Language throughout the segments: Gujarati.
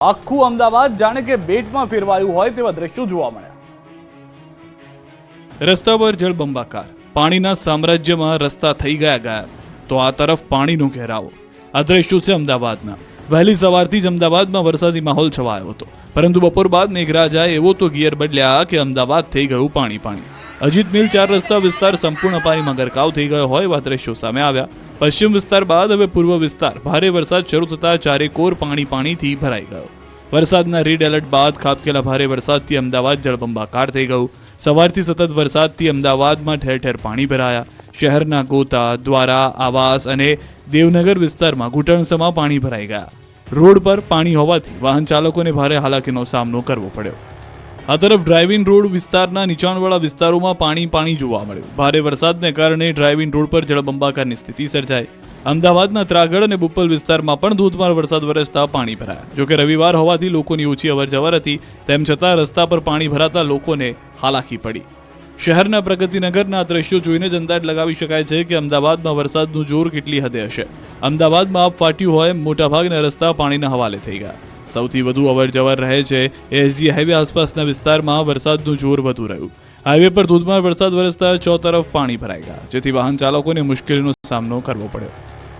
આખું અમદાવાદ જાણે કે બેટમાં ફેરવાયું હોય તેવા દ્રશ્યો જોવા મળ્યા। રસ્તા પર જળબંબાકાર, પાણીના સામ્રાજ્યમાં રસ્તા થઈ ગયા તો આ તરફ પાણીનો ઘેરાવો। આ દ્રશ્યો છે અમદાવાદના। વહેલી સવારથી જ અમદાવાદમાં વરસાદી માહોલ છવાયો હતો, પરંતુ બપોર બાદ મેઘરાજાએ એવો તો ગિયર બદલ્યા કે અમદાવાદ થઈ ગયું પાણી પાણી। અજીત મિલ 4 રસ્તા વિસ્તાર સંપૂર્ણ પાણીમાં ગરકાવ થઈ ગયો હોય એવા દ્રશ્યો સામે આવ્યા। પશ્ચિમ વિસ્તાર બાદ હવે પૂર્વ વિસ્તાર ભારે વરસાદ શરૂ થતા ચારેકોર પાણીથી ભરાઈ ગયો। વરસાદના રેડ એલર્ટ બાદ ખાબકેલા ભારે વરસાદથી અમદાવાદ જળબંબાકાર થઈ ગયું। સવારથી સતત વરસાદથી અમદાવાદમાં ઠેર ઠેર પાણી ભરાયા। શહેરના ગોતા, દ્વારા, આવાસ અને દેવનગર વિસ્તારમાં ઘૂંટણસમાં પાણી ભરાઈ ગયા। રોડ પર પાણી હોવાથી વાહન ચાલકોને ભારે હાલાકીનો સામનો કરવો પડ્યો। આ તરફ ડ્રાઇવિંગ રોડ વિસ્તારના નીચાણવાળા વિસ્તારોમાં પાણી જોવા મળ્યું। ભારે વરસાદને કારણે ડ્રાઇવિંગ રોડ પર જળબંબાકારની સ્થિતિ સર્જાઈ। અમદાવાદના ત્રાગડ અને બુપ્પલ વિસ્તારમાં પણ ધોધમાર વરસાદ વરસતા પાણી ભરાયા। જોકે રવિવાર હોવાથી લોકોની ઓછી અવરજવર હતી, તેમ છતાં રસ્તા પર પાણી ભરાતા લોકોને હાલાકી પડી। શહેરના પ્રગતિનગરના દ્રશ્યો જોઈને જ અંદાજ લગાવી શકાય છે કે અમદાવાદમાં વરસાદનું જોર કેટલી હદે હશે। અમદાવાદમાં આબ ફાટ્યું હોય મોટાભાગના રસ્તા પાણીના હવાલે થઈ ગયા। સૌથી વધુ અવરજવર રહે છે એસજી હાઈવે આસપાસના વિસ્તારમાં વરસાદનું જોર વધુ રહ્યું। હાઈવે પર ધોધમાર વરસાદ વરસતા ચોતરફ પાણી ભરાઈ ગયા, જેથી વાહન ચાલકોને મુશ્કેલીનો સામનો કરવો પડ્યો।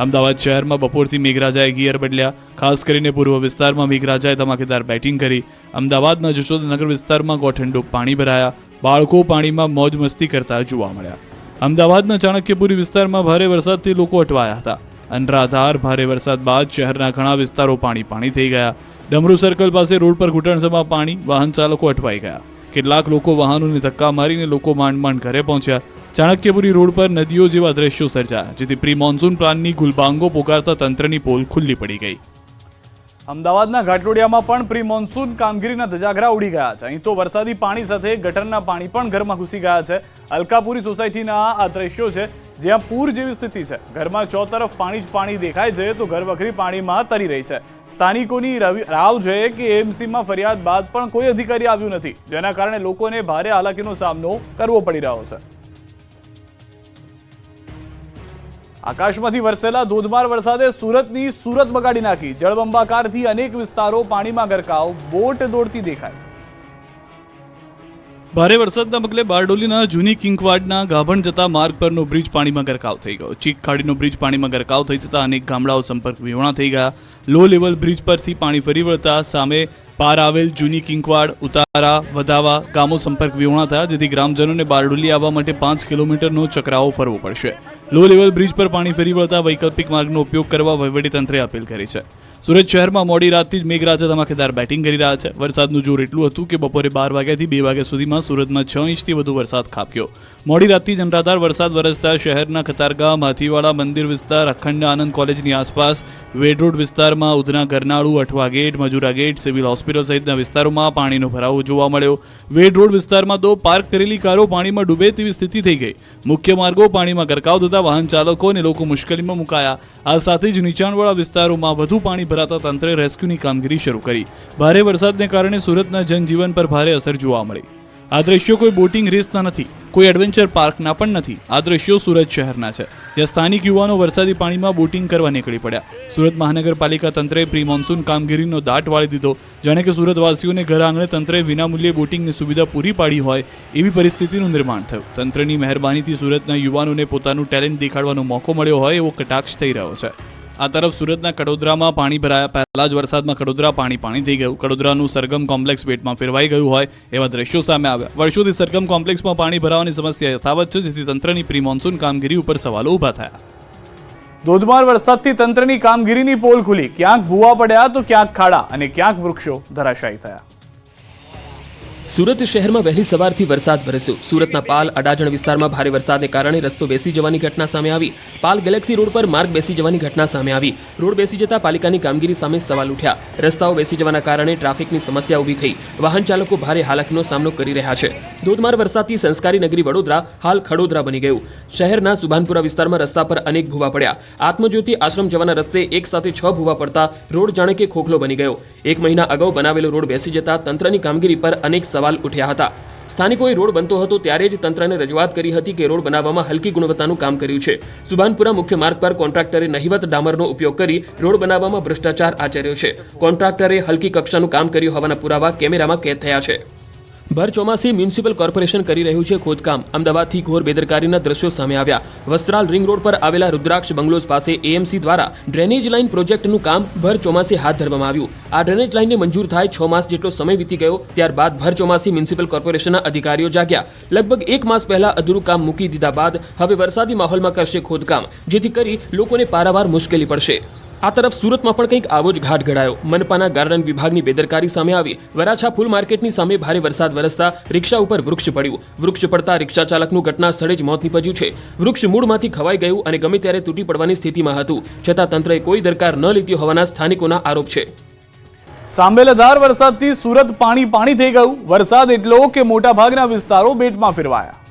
અમદાવાદ શહેરમાં બપોરથી મેઘરાજાએ ગિયર બદલ્યા। ખાસ કરીને પૂર્વ વિસ્તારમાં મેઘરાજાએ ધમાકેદાર બેટિંગ કરી। અમદાવાદના જશોદનગર વિસ્તારમાં ગોઠણડૂબ પાણી ભરાયા। બાળકો પાણીમાં મોજ મસ્તી કરતા જોવા મળ્યા। અમદાવાદના ચાણક્યપુરી વિસ્તારમાં ભારે વરસાદથી લોકો અટવાયા હતા। અનરાધાર ભારે વરસાદ બાદ શહેરના ઘણા વિસ્તારો પાણી થઈ ગયા। ડમરૂ સર્કલ પાસે રોડ પર ઘૂંટણસમાં પાણી, વાહન ચાલકો અટવાઈ ગયા। કેટલાક લોકો વાહનોને ધક્કા મારીને લોકો માંડ ઘરે પહોંચ્યા। ચાણક્યપુરી રોડ પર નદીઓ જેવા દ્રશ્યો સર્જાયા, જેથી પ્રી મોન્સૂન પ્લાનની ગુલબાંગો પોકારતા તંત્રની પોલ ખુલ્લી પડી ગઈ। અમદાવાદના ઘાટલોડિયામાં પણ પ્રી મોન્સૂન કામગીરીના ધજાગરા ઉડી ગયા છે। અહીં તો વરસાદી પાણી સાથે ગટરના પાણી પણ ઘરમાં ઘૂસી ગયા છે। અલકાપુરી સોસાયટીના આ દ્રશ્યો છે, જ્યાં પૂર જેવી સ્થિતિ છે। ઘરમાં ચોતરફ પાણી જ પાણી દેખાય છે, તો ઘરવખરી પાણીમાં તરી રહી છે। સ્થાનિકોની રાવ છે કે એએમસીમાં ફરિયાદ બાદ પણ કોઈ અધિકારી આવ્યું નથી, જેના કારણે લોકોને ભારે હાલાકીનો સામનો કરવો પડી રહ્યો છે। આકાશમાંથી વરસેલા ધોધમાર વરસાદે સુરતની સુરત બગાડી નાખી। જળબંબાકારથી અનેક વિસ્તારો પાણીમાં ગરકાવ, બોટ દોડતી દેખાઈ। ભારે વરસાદના પગલે બારડોલીના જૂની કિંકવાડના ગાભણ જતા માર્ગ પરનો બ્રિજ પાણીમાં ગરકાવ થઈ ગયો। ચીક ખાડીનો બ્રિજ પાણીમાં ગરકાવ થઈ જતા અનેક ગામડાઓ સંપર્ક વિહોણા થઈ ગયા। લો લેવલ બ્રિજ પરથી પાણી ફરી વળતા સામે પાર આવેલ જૂની કિંકવાડ, ઉતારા, વધાવા ગામો સંપર્ક વિહોણા થયા, જેથી ગ્રામજનોને બારડોલી આવવા માટે 5 કિલોમીટરનો ચક્રાવો ફરવો પડશે। લો લેવલ બ્રિજ પર પાણી ફરી વળતા વૈકલ્પિક માર્ગનો ઉપયોગ કરવા વહીવટીતંત્રે અપીલ કરી છે। સુરત શહેરમાં મોડી રાતથી જ મેઘરાજા ધમાકેદાર બેટિંગ કરી રહ્યા છે। વરસાદનું જોર એટલું હતું કે બપોરે 12 વાગ્યાથી 2 વાગ્યા સુધીમાં સુરતમાં 6 ઇંચથી વધુ વરસાદ ખાબક્યો। મોડી રાતથી જ અનરાધાર વરસાદ વરસતા શહેરના કતારગામ, હાથીવાડા મંદિર વિસ્તાર, અખંડ આનંદ કોલેજની આસપાસ, વેડ રોડ વિસ્તારમાં, ઉધના ગરનાળુ, Athwa gate, Majura gate, civil hospital સહિતના વિસ્તારોમાં પાણીનો ભરાવો જોવા મળ્યો। વેડ રોડ વિસ્તારમાં તો પાર્ક કરેલી કારો પાણીમાં ડૂબે તેવી સ્થિતિ થઈ ગઈ। મુખ્ય માર્ગો પાણીમાં ગરકાવ થતા વાહન ચાલકો અને લોકો મુશ્કેલીમાં મુકાયા। આ સાથે જ નીચાણવાળા વિસ્તારોમાં વધુ પાણી ભરાતા તંત્રે રેસ્ક્યુની કામગીરી શરૂ કરી। ભારે વરસાદને કારણે સુરતના જનજીવન પર ભારે અસર જોવા મળી। આ દ્રશ્યો કોઈ બોટિંગ રેસના નથી, કોઈ એડવેન્ચર પાર્કના પણ નથી। આ દ્રશ્યો સુરત શહેરના છે, જ્યાં સ્થાનિક યુવાનો વરસાદી પાણીમાં બોટિંગ કરવા નીકળી પડ્યા। સુરત મહાનગરપાલિકા તંત્રે પ્રી મોન્સૂન કામગીરીનો દાટ વાળી દીધો, જાણે કે સુરતવાસીઓને ઘર આંગણે તંત્રે વિનામૂલ્યે બોટિંગની સુવિધા પૂરી પાડી હોય એવી પરિસ્થિતિનું નિર્માણ થયું। તંત્રની મહેરબાનીથી સુરતના યુવાનોને પોતાનું ટેલેન્ટ દેખાડવાનો મોકો મળ્યો હોય એવો કટાક્ષ થઈ રહ્યો છે। આ તરફ સુરતના કડોદરામાં પાણી ભરાયા। પહેલા જ વરસાદમાં કડોદરા પાણી થઈ ગયું। કડોદરાનું સરગમ કોમ્પ્લેક્સ બેટમાં ફેરવાઈ ગયું હોય એવા દ્રશ્યો સામે આવ્યા। વર્ષોથી સરગમ કોમ્પ્લેક્સમાં પાણી ભરાવાની સમસ્યા યથાવત છે, જેથી તંત્રની પ્રી મોન્સૂન કામગીરી ઉપર સવાલો ઊભા થયા। ધોધમાર વરસાદથી તંત્રની કામગીરીની પોલ ખુલી। ક્યાંક ભૂવા પડ્યા તો ક્યાંક ખાડા અને ક્યાંક વૃક્ષો ધરાશાયી થયા। સુરત શહેરમાં વહેલી સવારથી વરસાદ વરસ્યો। સુરતના પાલ અડાજણ વિસ્તારમાં ભારે વરસાદને કારણે રસ્તો બેસી જવાની ઘટના સામે આવી। પાલ ગેલેક્સી રોડ પર માર્ગ બેસી જવાની ઘટના સામે આવી। રોડ બેસી જતા પાલિકાની કામગીરી સામે સવાલ ઉઠ્યા। રસ્તાઓ બેસી જવાના કારણે ટ્રાફિકની સમસ્યા ઊભી થઈ। વાહન ચાલકો ભારે હાલાકીનો સામનો કરી રહ્યા છે। ધોધમાર વરસાદથી સંસ્કારી નગરી વડોદરા હાલ ખડોદરા બની ગયું। શહેરના સુભાનપુરા વિસ્તારમાં રસ્તા પર અનેક ભૂવા પડ્યા। આત્મજ્યોતિ આશ્રમ જવાના રસ્તે એક સાથે 6 ભૂવા પડતા રોડ જાણે કે ખોખલો બની ગયો। 1 મહિના અગાઉ બનાવેલો રોડ બેસી જતા તંત્રની કામગીરી પર અનેક સવાલ ઉઠ્યા હતા। સ્થાનિકોએ રોડ બનતો હતો ત્યારે જ તંત્રને રજૂઆત કરી હતી કે રોડ બનાવવામાં હલકી ગુણવત્તાનું કામ કર્યું છે. સુભાનપુરા મુખ્ય માર્ગ પર કોન્ટ્રાક્ટરે નહિવત ડામરનો ઉપયોગ કરી રોડ બનાવવામાં ભ્રષ્ટાચાર આચર્યો છે. કોન્ટ્રાક્ટરે હલકી કક્ષાનું કામ કર્યું હોવાના પુરાવા કેમેરામાં કેદ થયા છે. ભર ચોમાસે મ્યુનિસિપલ કોર્પોરેશન કરી રહ્યું છે ખોદકામ. અમદાવાદથી ઘોર બેદરકારીના દ્રશ્યો સામે આવ્યા. વસ્ત્રાલ રિંગ રોડ પર આવેલા રુદ્રાક્ષ બંગલોઝ પાસે એએમસી દ્વારા ડ્રેનેજ લાઇન પ્રોજેક્ટનું કામ ભર ચોમાસે હાથ ધરવામાં આવ્યું. આ ડ્રેનેજ લાઇનને મંજૂર થાય 6 માસ જેટલો સમય વીતી ગયો. ત્યારબાદ ભર ચોમાસી મ્યુનિસિપલ કોર્પોરેશનના અધિકારીઓ જાગ્યા. લગભગ 1 માસ પહેલા અધૂરું કામ મૂકી દીધા બાદ હવે વરસાદી માહોલમાં કરશે ખોદકામ, જેથી કરી લોકોને પારાવાર મુશ્કેલી પડશે. આ તરફ સુરતમાં પણ કંઈક આવો જ ઘાટ ઘડાયો. મનપાના ગાર્ડન વિભાગની બેદરકારી સામે આવી. વરાછા ફૂલ માર્કેટની સામે ભારે વરસાદ વરસતા રિક્ષા ઉપર વૃક્ષ પડ્યું. વૃક્ષ પડતા રિક્ષા ચાલકનું ઘટના સ્થળે જ મોત નીપજ્યું છે. વૃક્ષ મૂળમાંથી ખવાઈ ગયું અને ગમે ત્યારે તૂટી પડવાની સ્થિતિમાં હતું, છતાં તંત્રએ કોઈ દરકાર ન લીધી હોવાના સ્થાનિકોના આરોપ છે. સાંબેલાધાર વરસાદથી સુરત પાણી થઈ ગયું. વરસાદ એટલો કે મોટાભાગના વિસ્તારો બેટમાં ફેરવાયા.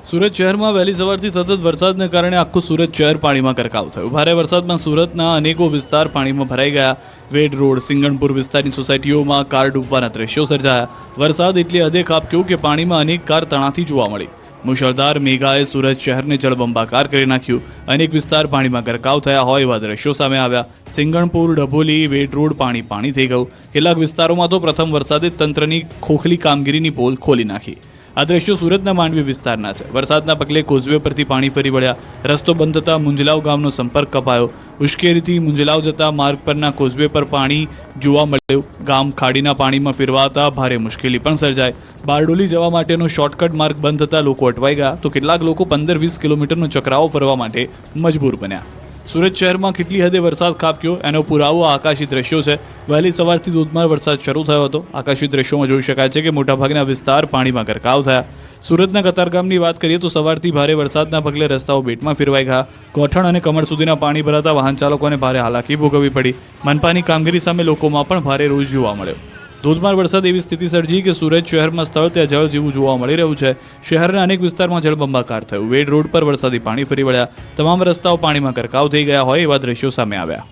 સુરત શહેરમાં વહેલી સવારથી સતત વરસાદને કારણે આખું સુરત શહેર પાણીમાં ગરકાવ થયું. ભારે વરસાદમાં સુરતના અનેકો વિસ્તાર પાણીમાં ભરાઈ ગયા. વેડ રોડ, સિંગણપુર વિસ્તારની સોસાયટીઓમાં કાર ડૂબવાના દ્રશ્યો સર્જાયા. વરસાદ એટલી હદે ખાબક્યો કે પાણીમાં અનેક કાર તણાતી જોવા મળી. મુશળધાર મેઘાએ સુરત શહેરને જળબંબાકાર કરી નાખ્યું. અનેક વિસ્તાર પાણીમાં ગરકાવ થયા હોય એવા દ્રશ્યો સામે આવ્યા. સિંગણપુર, ડભોલી, વેડ રોડ પાણી થઈ ગયું. કેટલાક વિસ્તારોમાં તો પ્રથમ વરસાદે તંત્રની ખોખલી કામગીરીની પોલ ખોલી નાખી. આ દ્રશ્યો સુરતના માંડવી વિસ્તારના છે. વરસાદના પગલે કોઝવે પરથી પાણી ફરી વળ્યા. રસ્તો બંધ થતાં મુંજલાવ ગામનો સંપર્ક કપાયો. ઉશ્કેરીથી મુંજલાવ જતા માર્ગ પરના કોઝવે પર પાણી જોવા મળ્યું. ગામ ખાડીના પાણીમાં ફેરવાતા ભારે મુશ્કેલી પણ સર્જાય. બારડોલી જવા માટેનો શોર્ટકટ માર્ગ બંધ થતાં લોકો અટવાઈ ગયા, તો કેટલાક લોકો 15-20 કિલોમીટરનો ચક્રાવો ફરવા માટે મજબૂર બન્યા. સુરત શહેરમાં કેટલી હદે વરસાદ ખાબક્યો એનો પુરાવો આકાશી દ્રશ્યો છે. વહેલી સવારથી ધોધમાર વરસાદ શરૂ થયો હતો. આકાશી દ્રશ્યોમાં જોઈ શકાય છે કે મોટાભાગના વિસ્તાર પાણીમાં ગરકાવ થયા. સુરતના કતારગામની વાત કરીએ તો સવારથી ભારે વરસાદના પગલે રસ્તાઓ બેટમાં ફેરવાઈ ગયા. ગોઠણ અને કમર સુધીના પાણી ભરાતા વાહન ચાલકોને ભારે હાલાકી ભોગવવી પડી. મનપાની કામગીરી સામે લોકોમાં પણ ભારે રોષ જોવા મળ્યો. ધોધમાર વરસાદ એવી સ્થિતિ સર્જી કે સુરત શહેરમાં સ્થળ ત્યાં જળ જેવું જોવા મળી રહ્યું છે. શહેરના અનેક વિસ્તારમાં જળબંબાકાર થયું. વેડ રોડ પર વરસાદી પાણી ફરી વળ્યા. તમામ રસ્તાઓ પાણીમાં ગરકાવ થઈ ગયા હોય એવા દ્રશ્યો સામે આવ્યા.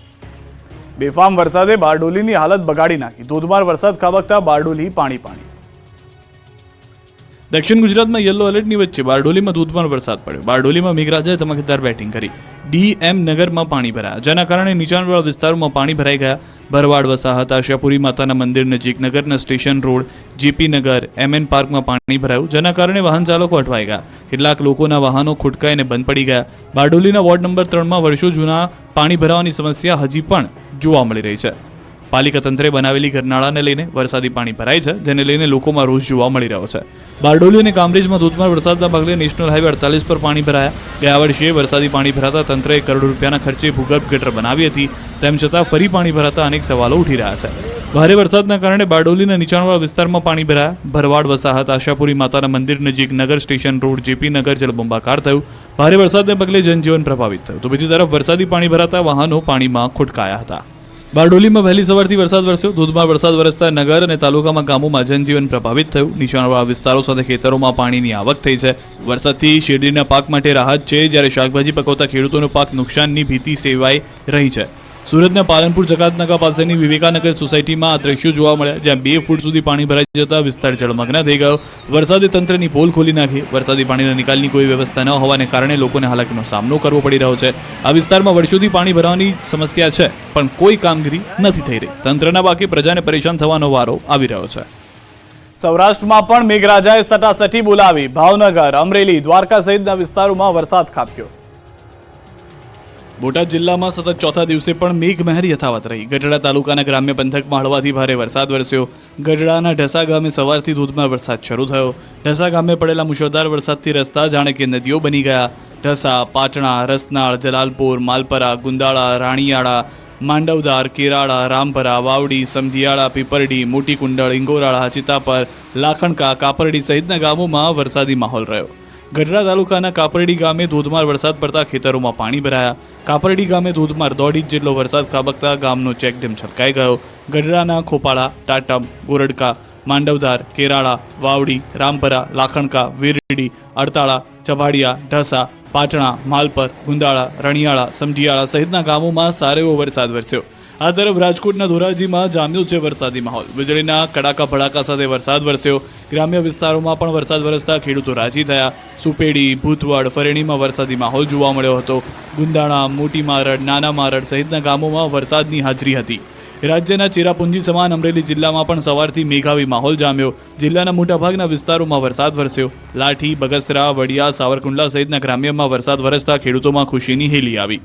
બેફામ વરસાદે બારડોલીની હાલત બગાડી નાખી. ધોધમાર વરસાદ ખાબકતા બારડોલી પાણી. દક્ષિણ ગુજરાતમાં યલો એલર્ટની વચ્ચે બારડોલીમાં ધોધમાર વરસાદ પડ્યો. બારડોલીમાં મેઘરાજાએ ધમાકેદાર બેટિંગ કરી. ડીએમ નગરમાં પાણી ભરાયા, જેના કારણે નીચાણવાળા વિસ્તારોમાં પાણી ભરાઈ ગયા. ભરવાડ વસાહત, આશાપુરી માતાના મંદિર નજીક, નગરના સ્ટેશન રોડ, જેપી નગર, એમએન પાર્કમાં પાણી ભરાયું, જેના કારણે વાહન ચાલકો અટવાઈ ગયા. કેટલાક લોકોના વાહનો ખૂટકાઈને બંધ પડી ગયા. બારડોલીના વોર્ડ નંબર 3માં વર્ષો જૂના પાણી ભરાવાની સમસ્યા હજી પણ જોવા મળી રહી છે. પાલિકા તંત્રે બનાવેલી ગરનાળાને લઈને વરસાદી પાણી ભરાય છે, જેને લઈને લોકોમાં રોષ જોવા મળી રહ્યો છે. બારડોલી અને કામરેજમાં ધોધમાર વરસાદના પગલે નેશનલ હાઈવે 48 પર પાણી ભરાયા. ગયા વર્ષે વરસાદી પાણી ભરાતા તંત્રએ કરોડો રૂપિયાના ખર્ચે ભૂગર્ભ ગટર બનાવી હતી. તેમ છતાં ફરી પાણી ભરાતા અનેક સવાલો ઉઠી રહ્યા છે. ભારે વરસાદના કારણે બારડોલીના નીચાણવાળા વિસ્તારમાં પાણી ભરાયા. ભરવાડ વસાહત, આશાપુરી માતાના મંદિર નજીક, નગર સ્ટેશન રોડ, જેપી નગર જળબંબાકાર થયું. ભારે વરસાદને પગલે જનજીવન પ્રભાવિત થયું. તો બીજી તરફ વરસાદી પાણી ભરાતા વાહનો પાણીમાં ખોટકાયા હતા. બારડોલીમાં વહેલી સવારથી વરસાદ વરસ્યો. ધોધમાર વરસાદ વરસતા નગર અને તાલુકામાં ગામોમાં જનજીવન પ્રભાવિત થયું. નીચાણવાળા વિસ્તારો સાથે ખેતરોમાં પાણીની આવક થઈ છે. વરસાદથી શેરડીના પાક માટે રાહત છે, જ્યારે શાકભાજી પકવતા ખેડૂતોનો પાક નુકસાનની ભીતિ સેવાઈ રહી છે. સુરતના પાલનપુર જકાતનાકા પાસેની વિવેકાનગર સોસાયટીમાં આ દ્રશ્યો જોવા મળ્યા, જ્યાં 2 ફૂટ સુધી પાણી ભરાઈ જતા વિસ્તાર જળમગ્ન થઈ ગયો. વરસાદે તંત્રની પોલ ખોલી નાખી. વરસાદી પાણીના નિકાલની કોઈ વ્યવસ્થા ન હોવાને કારણે લોકોને હાલાકીનો સામનો કરવો પડી રહ્યો છે. આ વિસ્તારમાં વર્ષોથી પાણી ભરાવાની સમસ્યા છે, પણ કોઈ કામગીરી નથી થઈ રહી. તંત્રના બાકી પ્રજાને પરેશાન થવાનો વારો આવી રહ્યો છે. સૌરાષ્ટ્રમાં પણ મેઘરાજાએ સટાસટી બોલાવી. ભાવનગર, અમરેલી, દ્વારકા સહિતના વિસ્તારોમાં વરસાદ ખાબક્યો. બોટાદ જિલ્લામાં સતત ચોથા દિવસે પણ મેઘમહેર યથાવત રહી. ગઢડા તાલુકાના ગ્રામ્ય પંથકમાં હળવાથી ભારે વરસાદ વરસ્યો. ગઢડાના ઢસા ગામે સવારથી ધોધમાર વરસાદ શરૂ થયો. ઢસા ગામે પડેલા મુશળધાર વરસાદથી રસ્તા જાણે કે નદીઓ બની ગયા. ઢસા, પાટણા, રસનાળ, જલાલપુર, માલપરા, ગુંદાળા, રાણીયાળા, માંડવદાર, કેરાળા, રામપરા, વાવડી, સમજીયાળા, પીપરડી, મોટી કુંડળ, ઇંગોરાળા, ચિતાપર, લાખણકા, કાપરડી સહિતના ગામોમાં વરસાદી માહોલ રહ્યો. ગઢડા તાલુકાના કાપરડી ગામે ધોધમાર વરસાદ પડતા ખેતરોમાં પાણી ભરાયા. કાપરડી ગામે ધોધમાર 1.5 ઇંચ જેટલો વરસાદ ખાબકતા ગામનો ચેકડેમ છલકાઈ ગયો. ગઢડાના ખોપાળા, ટાટમ, ગોરડકા, માંડવદાર, કેરાળા, વાવડી, રામપરા, લાખણકા, વીરડી, અડતાળા, ચભાડિયા, ઢસા, પાટણા, માલપર, ગુંદાળા, રણિયાળા, સમજીયાળા સહિતના ગામોમાં સારો એવો વરસાદ વરસ્યો. આ તરફ રાજકોટના ધોરાજીમાં જામ્યો છે વરસાદી માહોલ. વીજળીના કડાકા ભડાકા સાથે વરસાદ વરસ્યો. ગ્રામ્ય વિસ્તારોમાં પણ વરસાદ વરસતા ખેડૂતો રાજી થયા. સુપેડી, ભૂતવડ, ફરેણીમાં વરસાદી માહોલ જોવા મળ્યો હતો. ગુંદાણા, મોટી મારડ, નાના મારડ સહિતના ગામોમાં વરસાદની હાજરી હતી. રાજ્યના ચેરાપુંજી સમાન અમરેલી જિલ્લામાં પણ સવારથી મેઘાવી માહોલ જામ્યો. જિલ્લાના મોટાભાગના વિસ્તારોમાં વરસાદ વરસ્યો. લાઠી, બગસરા, વડિયા, સાવરકુંડલા સહિતના ગ્રામ્યમાં વરસાદ વરસતા ખેડૂતોમાં ખુશીની હેલી આવી.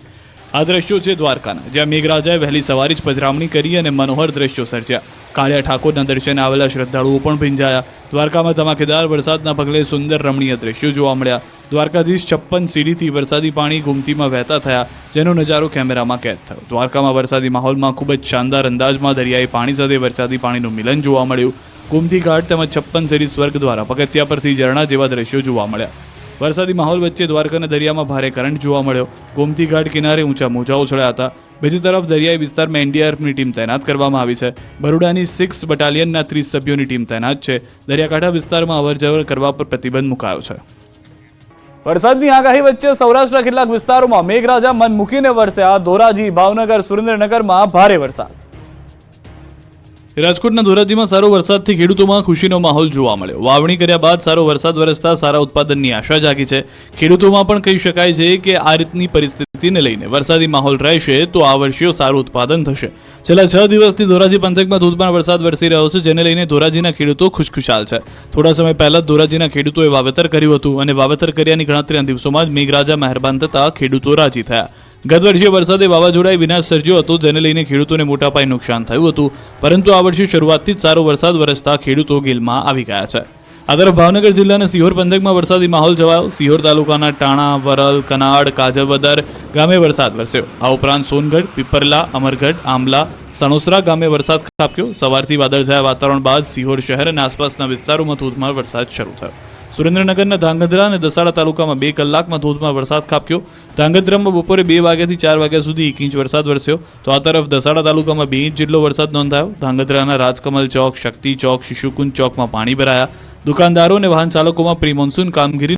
આ દ્રશ્યો છે દ્વારકાના, જ્યાં મેઘરાજાએ વહેલી સવારે જ પધરામણી કરી અને મનોહર દ્રશ્યો સર્જ્યા. કાળિયા ઠાકોરના દર્શને આવેલા શ્રદ્ધાળુઓ પણ ભીંજાયા. દ્વારકામાં ધમાકેદાર વરસાદના પગલે સુંદર રમણીય દ્રશ્યો જોવા મળ્યા. દ્વારકાધીશ 56 સીડીથી વરસાદી પાણી ગુમતીમાં વહેતા થયા, જેનો નજારો કેમેરામાં કેદ થયો. દ્વારકામાં વરસાદી માહોલમાં ખૂબ જ શાનદાર અંદાજમાં દરિયાઈ પાણી સાથે વરસાદી પાણીનું મિલન જોવા મળ્યું. ગુમતી ઘાટ તેમજ 56 સીડી સ્વર્ગ દ્વારા પગથિયા પરથી ઝરણા જેવા દ્રશ્યો જોવા મળ્યા. વરસાદી માહોલ વચ્ચે દ્વારકાના દરિયામાં ભારે કરંટ જોવા મળ્યો. ગોમતી ઘાટ કિનારે ઊંચા મોજાઓ ચડ્યા હતા. બીજી તરફ દરિયાઈ વિસ્તારમાં એનડીઆરએફની ટીમ તૈનાત કરવામાં આવી છે. બરોડાની 6 બટાલિયનના 30 સભ્યોની ટીમ તૈનાત છે. દરિયાકાંઠા વિસ્તારમાં અવરજવર કરવા પર પ્રતિબંધ મુકાયો છે. વરસાદની આગાહી વચ્ચે સૌરાષ્ટ્રના કેટલાક વિસ્તારોમાં મેઘરાજા મન મૂકીને વરસ્યા. ધોરાજી, ભાવનગર, સુરેન્દ્રનગરમાં ભારે વરસાદ. રાજકોટના ધોરાજીમાં સારો વરસાદથી ખેડૂતોમાં ખુશીનો માહોલ જોવા મળ્યો. વાવણી કર્યા બાદ સારો વરસાદ વરસતા સારા ઉત્પાદનની આશા જાગી છે. ખેડૂતોમાં પણ કહી શકાય છે કે આ રીતની પરિસ્થિતિને લઈને વરસાદી માહોલ રહેશે તો આ વર્ષે સારું ઉત્પાદન થશે. છેલ્લા 6 દિવસથી ધોરાજી પંથકમાં ધોધમાર વરસાદ વરસી રહ્યો છે, જેને લઈને ધોરાજીના ખેડૂતો ખુશખુશાલ છે. થોડા સમય પહેલા જ ધોરાજીના ખેડૂતોએ વાવેતર કર્યું હતું અને વાવેતર કર્યાની ગણતરીના દિવસોમાં જ મેઘરાજા મહેરબાન થતા ખેડૂતો રાજી થયા. ગત વર્ષે વરસાદે વાવાઝોડાએ વિનાશ સર્જ્યો હતો, જેને લઈને ખેડૂતોને મોટા પાયે નુકસાન થયું હતું, પરંતુ આ વર્ષે શરૂઆતથી જ સારો વરસાદ વરસતા ખેડૂતો ગેલમાં આવી ગયા છે. આ તરફ ભાવનગર જિલ્લાના સિહોર પંથકમાં વરસાદી માહોલ છવાયો. સિહોર તાલુકાના ટાણા, વરલ, કનાડ, કાજવદર ગામે વરસાદ વરસ્યો. આ ઉપરાંત સોનગઢ, પીપરલા, અમરગઢ, આંબલા, સણોસરા ગામે વરસાદ ખાબક્યો. સવારથી વાદળછાયા વાતાવરણ બાદ સિહોર શહેર અને આસપાસના વિસ્તારોમાં ધોધમાર વરસાદ શરૂ થયો. સુરેન્દ્રનગરના ધાંગધ્રા અને દસાડા તાલુકામાં 2 કલાકમાં ધોધમાર વરસાદ ખાબક્યો. ધાંગધ્રામાં બપોરે 2 વાગ્યાથી 4 વાગ્યા સુધી 1 ઇંચ વરસાદ વરસ્યો. તો આ તરફ દસાડા તાલુકામાં 2 ઇંચ જેટલો વરસાદ નોંધાયો. ધાંગધ્રાના રાજકમલ ચોક, શક્તિ ચોક, શિશુકુંજ ચોકમાં પાણી ભરાયા. દુકાનદારો અને વાહન ચાલકોમાં પ્રી મોન્સૂન કામગીરી